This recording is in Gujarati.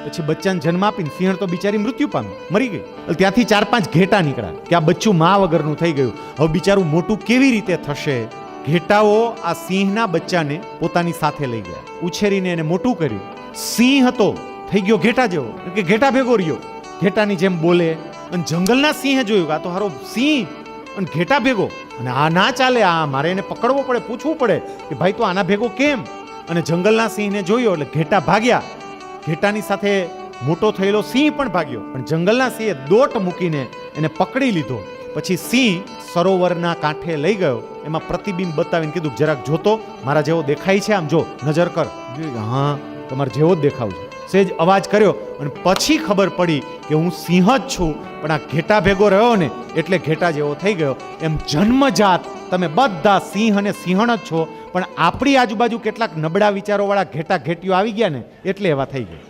પછી બચ્ચાને જન્મ આપીને સિંહણ તો બિચારી મૃત્યુ પામી, મરી ગઈ. ત્યાંથી 4-5 ઘેટા નીકળ્યા કે આ બચ્ચું મા વગરનું થઈ ગયું, હવે બિચારું મોટું કેવી રીતે થશે. ઘેટાઓ આ સિંહના બચ્ચાને પોતાની સાથે લઈ ગયા, ઉછેરીને એને મોટું કર્યું. સિંહ હતો થઈ ગયો ઘેટા જેવો, કે ઘેટા ભેગો રહ્યો, ઘેટાની જેમ બોલે. અને જંગલના સિંહે જોયું કે આ તો હારો સિંહ અને ઘેટા ભેગો, અને આ ના ચાલે, આ મારે એને પકડવો પડે, પૂછવું પડે કે ભાઈ તું આના ભેગો કેમ. અને જંગલના સિંહને જોયો એટલે ઘેટા ભાગ્યા. ઘેટાની સાથે મોટો થયેલો સિંહ પણ ભાગ્યો, પણ જંગલના સિંહે દોટ મૂકીને એને પકડી લીધો. પછી સિંહ સરોવરના કાંઠે લઈ ગયો, એમાં પ્રતિબિંબ બતાવીને કીધું જરાક જોતો મારા જેવો દેખાય છે, આમ જો નજર કર. હા તમારે જેવો જ દેખાવ છે. સેજ અવાજ કર્યો અને પછી ખબર પડી કે હું સિંહ જ છું, પણ આ ઘેટા ભેગો રહ્યો ને એટલે ઘેટા જેવો થઈ ગયો. એમ જન્મજાત તમે બધા સિંહ અને સિંહણ જ છો, પણ આપણી આજુબાજુ કેટલાક નબળા વિચારોવાળા ઘેટા ઘેટીઓ આવી ગયા ને એટલે એવા થઈ ગયા.